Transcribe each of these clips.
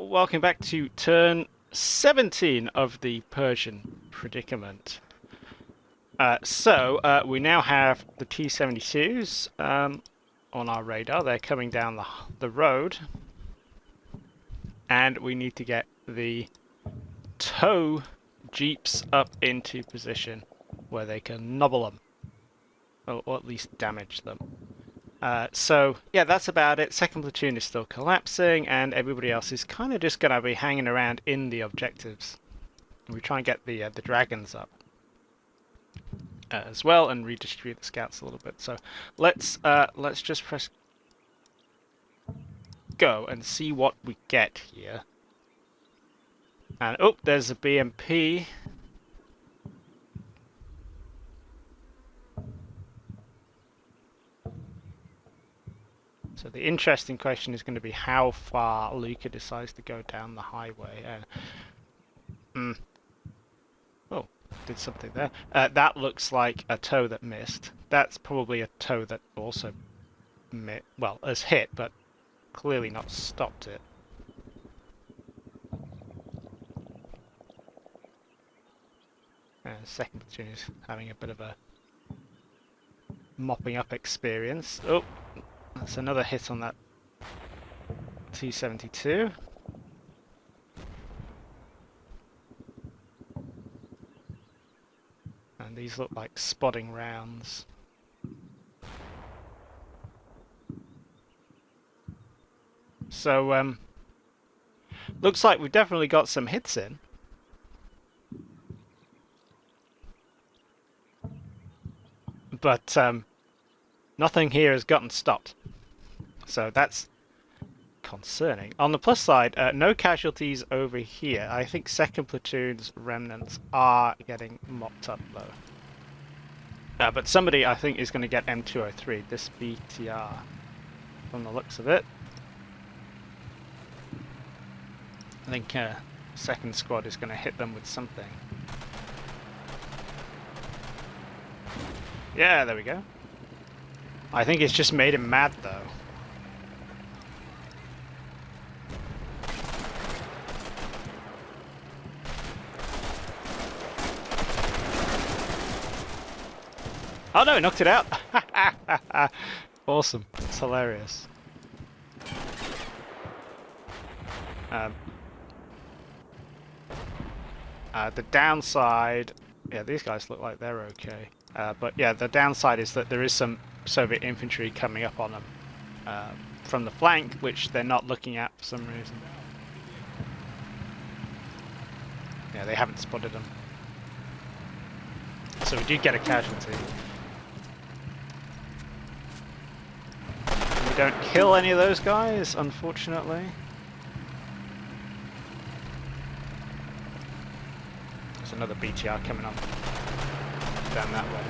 welcome back to turn 17 of the Persian Predicament. We now have the T-72s on our radar. They're coming down the road, and we need to get the tow jeeps up into position where they can nobble them, or at least damage them. Yeah, that's about it. Second platoon is still collapsing, and everybody else is kind of just going to be hanging around in the objectives. We try and get the dragons up as well, and redistribute the scouts a little bit. So let's just press go and see what we get here. And oh, there's a BMP. So the interesting question is going to be how far Luca decides to go down the highway. Oh, did something there. That looks like a tow that missed. That's probably a tow that also has hit, but clearly not stopped it. Second platoon is having a bit of a mopping up experience. Oh, that's another hit on that T-72. And these look like spotting rounds. So, looks like we've definitely got some hits in. But nothing here has gotten stopped. So that's concerning. On the plus side, no casualties over here. I think second platoon's remnants are getting mopped up though. But somebody, I think, is going to get M203, this BTR, from the looks of it. I think second squad is going to hit them with something. Yeah, there we go. I think it's just made him mad though. Oh no, knocked it out! Awesome. It's hilarious. The downside... Yeah, these guys look like they're okay. But yeah, the downside is that there is some Soviet infantry coming up on them from the flank, which they're not looking at for some reason. Yeah, they haven't spotted them. So we did get a casualty. We don't kill any of those guys, unfortunately. There's another BTR coming up down that way.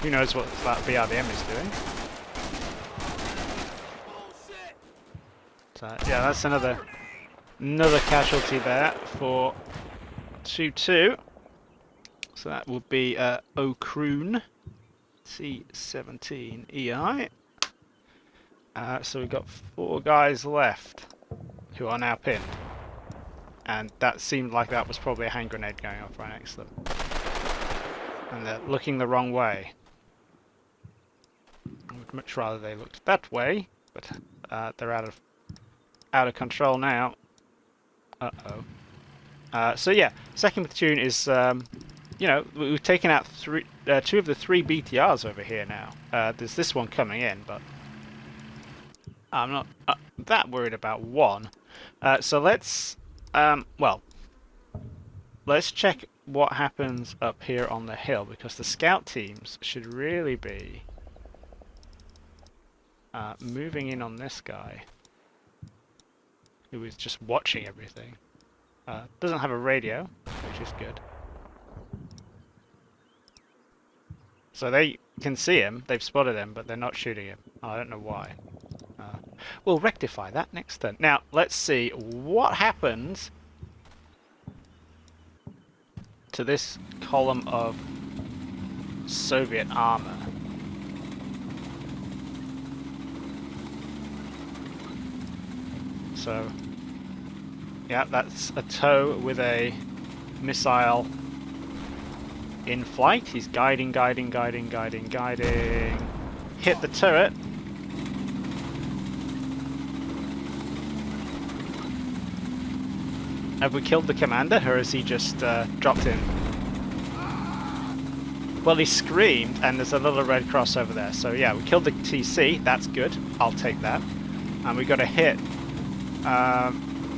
Who knows what that BRDM is doing? So yeah, that's another casualty there for 2-2. So that will be O'Croon C-17EI. So we've got 4 guys left who are now pinned. And that seemed like that was probably a hand grenade going off right next to them. And they're looking the wrong way. I would much rather they looked that way, but they're out of control now. Uh-oh. So yeah, second platoon is, you know, we've taken out 2 of the 3 BTRs over here now. There's this one coming in, but I'm not that worried about one. So let's check what happens up here on the hill, because the scout teams should really be moving in on this guy, who is just watching everything. Doesn't have a radio, which is good. So they can see him, they've spotted him, but they're not shooting him. I don't know why. We'll rectify that next turn. Now, let's see what happens to this column of Soviet armor. I So, yeah, that's a tow with a missile in flight. He's guiding. Hit the turret. Have we killed the commander, or has he just dropped in? Well, he screamed, and there's a little red cross over there. So yeah, we killed the TC. That's good. I'll take that. And we got a hit,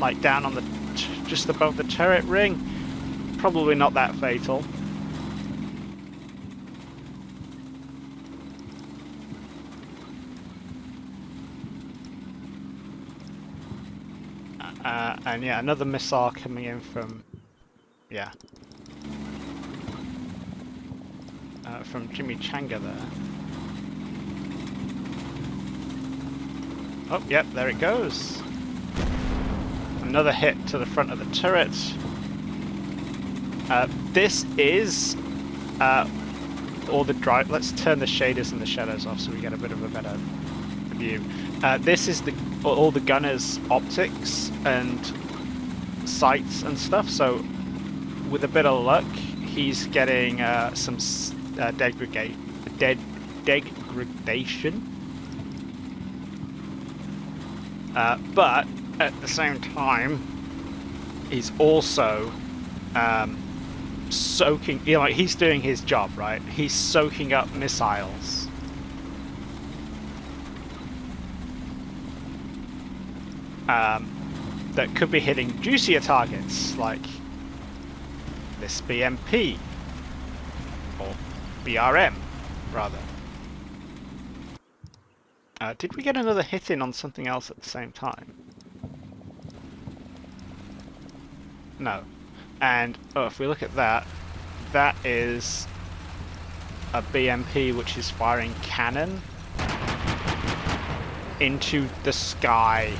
like down on the, just above the turret ring. Probably not that fatal. And yeah, another missile coming in from, yeah, from Jimmy Changa there. Oh, yep, there it goes. Another hit to the front of the turret. This is all the drive. Let's turn the shaders and the shadows off so we get a bit of a better view. This is all the gunner's optics and sights and stuff. So, with a bit of luck, he's getting some degradation. But at the same time, he's also soaking. You know, like he's doing his job, right? He's soaking up missiles. That could be hitting juicier targets like this BMP or BRM, rather. Did we get another hit in on something else at the same time? No. And oh, if we look at that, that is a BMP which is firing cannon into the sky.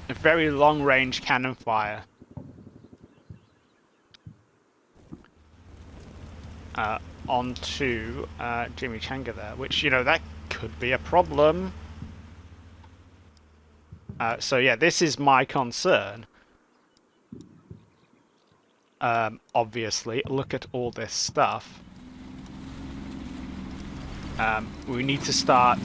A very long-range cannon fire. Onto Jimmy Changa there, which, you know, that could be a problem. So yeah, this is my concern. Obviously, look at all this stuff. We need to start...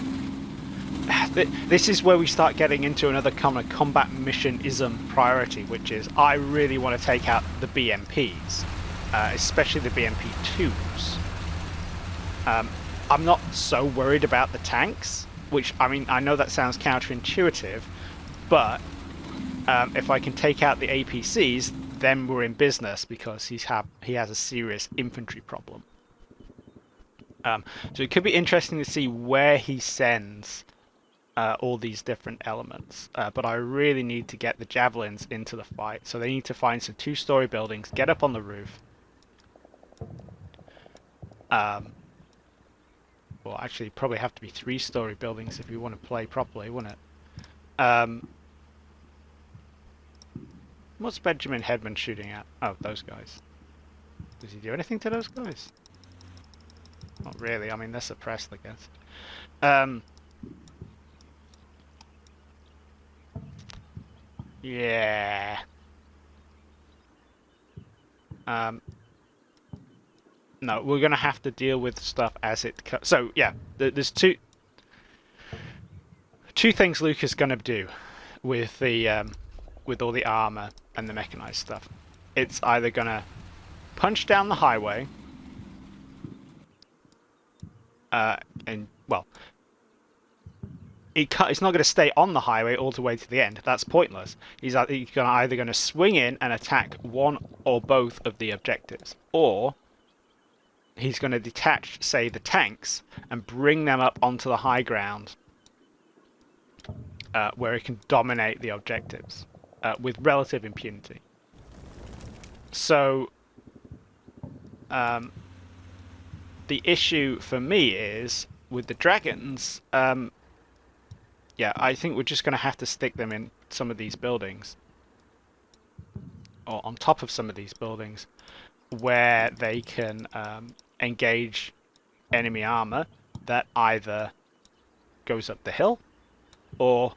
This is where we start getting into another kind of combat mission-ism priority, which is I really want to take out the BMPs, especially the BMP-2s. I'm not so worried about the tanks, which, I mean, I know that sounds counterintuitive, but if I can take out the APCs, then we're in business, because he has a serious infantry problem. So it could be interesting to see where he sends all these different elements, but I really need to get the javelins into the fight, so they need to find some two-story buildings, get up on the roof. Well, actually, probably have to be three-story buildings if you want to play properly, wouldn't it? What's Benjamin Hedman shooting at? Oh, those guys. Does he do anything to those guys? Not really. I mean, they're suppressed, I guess. Yeah. No, we're going to have to deal with stuff as it comes. So, yeah, there's two things Luke is going to do with the with all the armor and the mechanized stuff. It's either going to punch down the highway, and, well, it's not going to stay on the highway all the way to the end. That's pointless. He's either going to swing in and attack one or both of the objectives, or he's going to detach, say, the tanks and bring them up onto the high ground, where he can dominate the objectives with relative impunity. So, the issue for me is with the dragons. Yeah, I think we're just going to have to stick them in some of these buildings, or on top of some of these buildings, where they can engage enemy armor that either goes up the hill or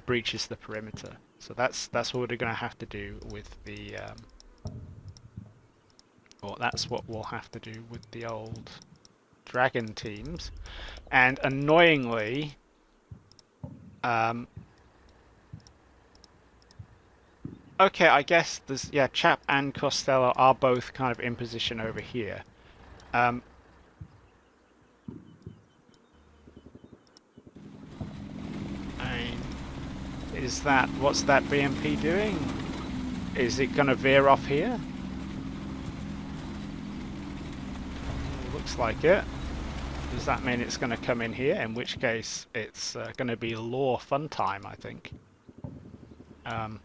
breaches the perimeter. So that's what we're going to have to do with the or that's what we'll have to do with the old dragon teams. And annoyingly, okay, I guess there's Chap and Costello are both kind of in position over here. And what's that BMP doing? Is it going to veer off here? Looks like it. Does that mean it's going to come in here? In which case, it's going to be law fun time, I think. And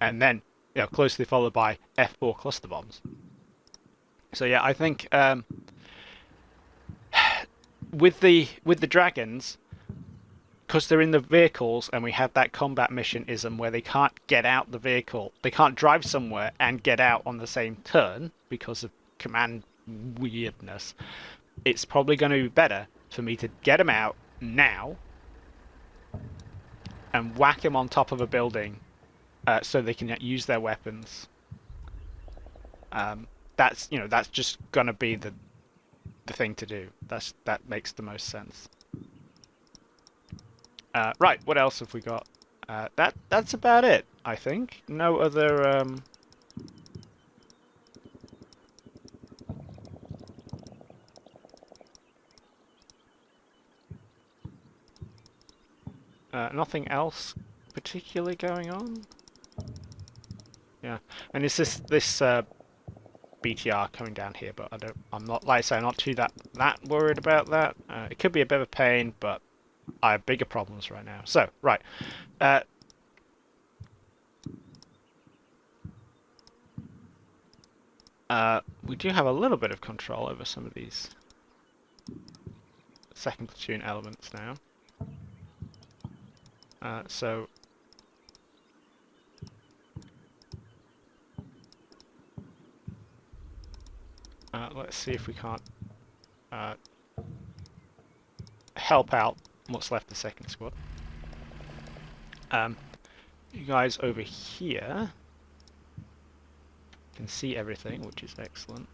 then, closely followed by F4 cluster bombs. So yeah, I think with the dragons, because they're in the vehicles, and we have that combat mission-ism where they can't get out the vehicle, they can't drive somewhere and get out on the same turn because of command weirdness. It's probably going to be better for me to get them out now and whack them on top of a building so they can use their weapons. That's just going to be the thing to do. That makes the most sense. Right, what else have we got? That's about it, I think. No other nothing else particularly going on. Yeah, and it's this BTR coming down here, but I'm not, like I say, I'm not too that worried about that. It could be a bit of a pain, but I have bigger problems right now. So, right. We do have a little bit of control over some of these second platoon elements now. So let's see if we can't help out what's left of the second squad. You guys over here can see everything, which is excellent.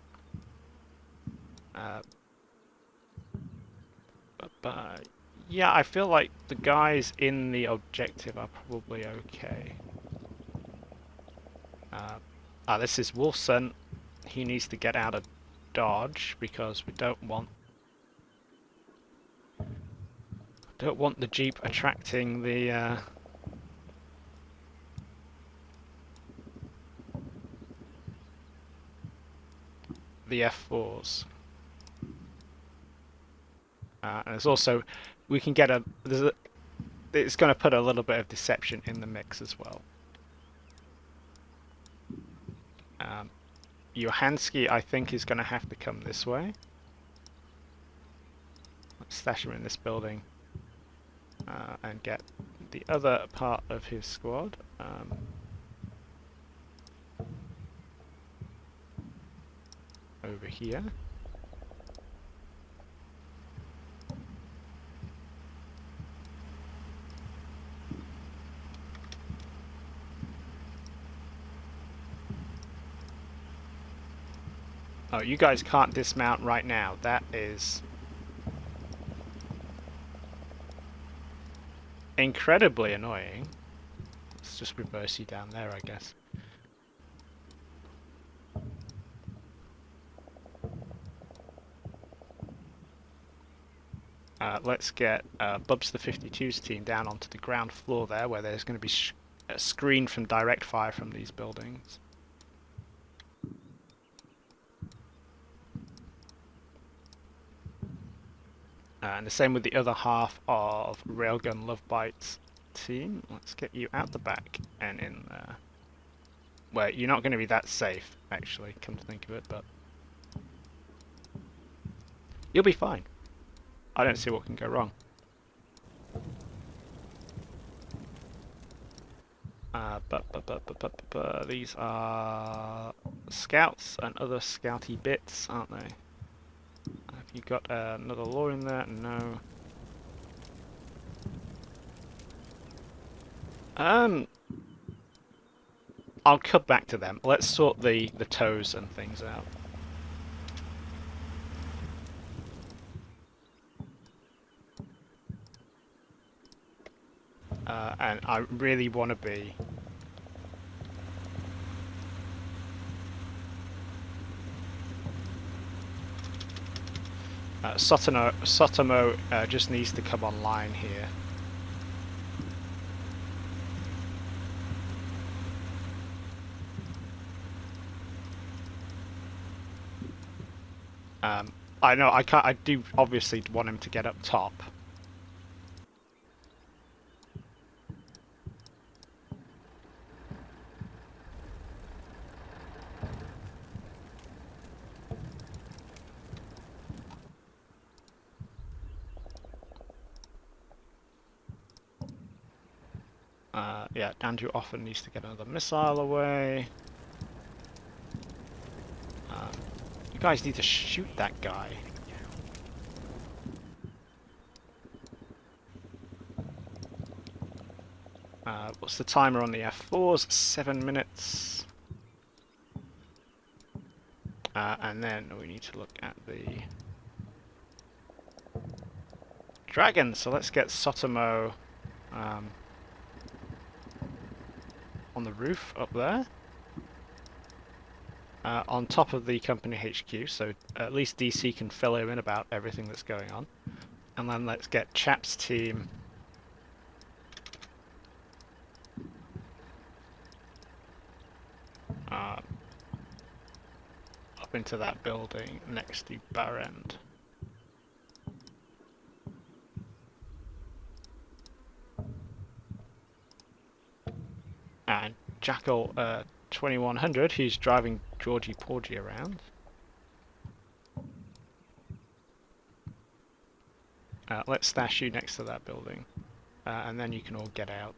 But yeah, I feel like the guys in the objective are probably okay. This is Wolfson. He needs to get out of Dodge because we don't want the Jeep attracting the F4s. And there's also, we can get it's going to put a little bit of deception in the mix as well. Johansky, I think, is going to have to come this way. Let's stash him in this building and get the other part of his squad. Over here. Oh, you guys can't dismount right now. That is incredibly annoying. Let's just reverse you down there, I guess. Let's get Bubs the 52's team down onto the ground floor there, where there's going to be a screen from direct fire from these buildings. And the same with the other half of Railgun Lovebite's team. Let's get you out the back and in there. Well, you're not going to be that safe, actually, come to think of it, but you'll be fine. I don't see what can go wrong. These are scouts and other scouty bits, aren't they? Have you got another law in there? No. Um, I'll come back to them. Let's sort the tows and things out. And I really want to be Sotomo just needs to come online here. I know I can't. I do obviously want him to get up top. Yeah, Andrew often needs to get another missile away. You guys need to shoot that guy. What's the timer on the F4s? 7 minutes. And then we need to look at the dragon. So let's get Sotomo on the roof up there. On top of the company HQ, so at least DC can fill him in about everything that's going on. And then let's get Chap's team up into that building next to Barrend. And Jackal 2100, who's driving Georgie Porgy around. Let's stash you next to that building, and then you can all get out.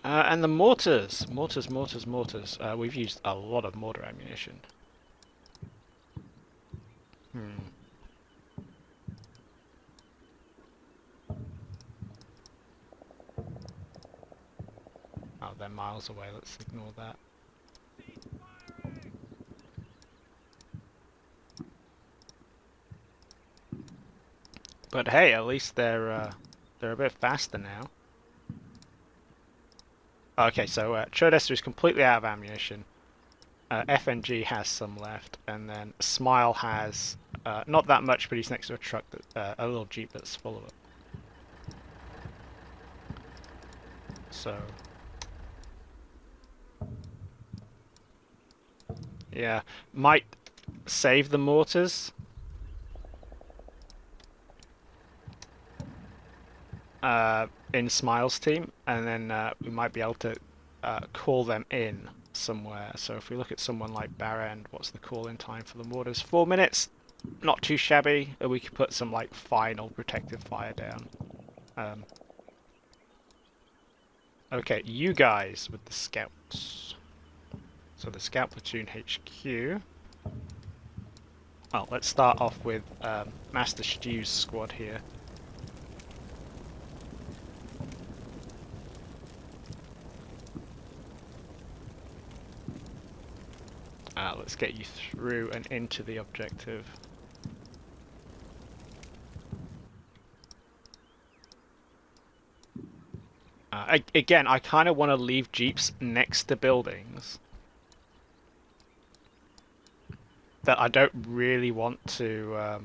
And the mortars! Mortars. We've used a lot of mortar ammunition. Oh, they're miles away, let's ignore that. But hey, at least they're a bit faster now. Okay, so Chodester is completely out of ammunition. FNG has some left, and then Smile has not that much, but he's next to a truck, a little jeep that's full of it. So, yeah, might save the mortars. In Smile's team, and then we might be able to call them in somewhere. So if we look at someone like Barrend, what's the call-in time for the mortars? 4 minutes. Not too shabby. We could put some like final protective fire down. Okay, you guys with the scouts. So the scout platoon HQ. Well, let's start off with Master Stew's squad here. Let's get you through and into the objective. Again, I kind of want to leave jeeps next to buildings that I don't really want to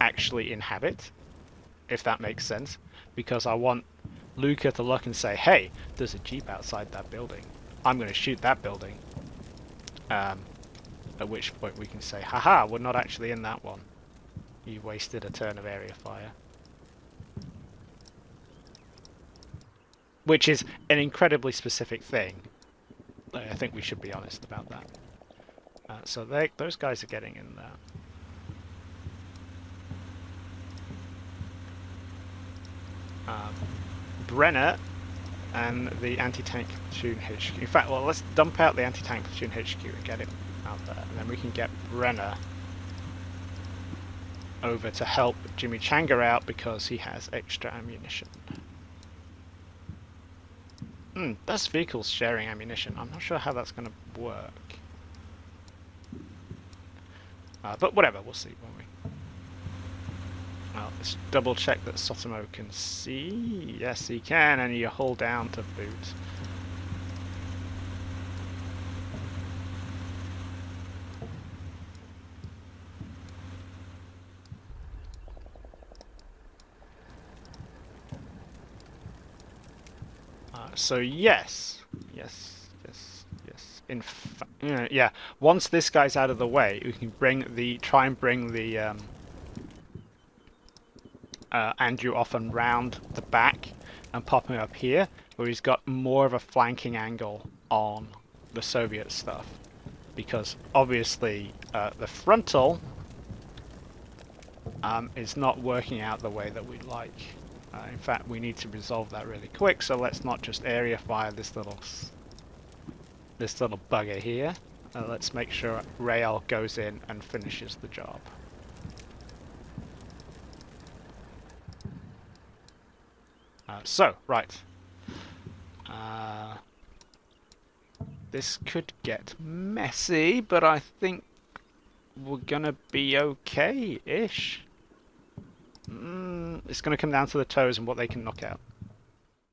actually inhabit, if that makes sense, because I want Luca to look and say, hey, there's a jeep outside that building. I'm going to shoot that building. At which point we can say, haha, we're not actually in that one. You wasted a turn of area fire. Which is an incredibly specific thing. I think we should be honest about that. So those guys are getting in there. Brenner and the anti-tank platoon HQ. In fact, well, let's dump out the anti-tank platoon HQ and get it out there, and then we can get Brenner over to help Jimmy Changa out because he has extra ammunition. That's vehicles sharing ammunition. I'm not sure how that's going to work. But whatever, we'll see, won't we? Let's double check that Sotomo can see. Yes, he can, and you hold down to boot. So yes. In yeah. Once this guy's out of the way, we can try and bring the Andrew off and round the back and pop him up here, where he's got more of a flanking angle on the Soviet stuff. Because obviously the frontal is not working out the way that we'd like. In fact, we need to resolve that really quick, so let's not just area fire this little bugger here. Let's make sure Rail goes in and finishes the job. Right. This could get messy, but I think we're gonna be okay-ish. It's gonna come down to the toes and what they can knock out.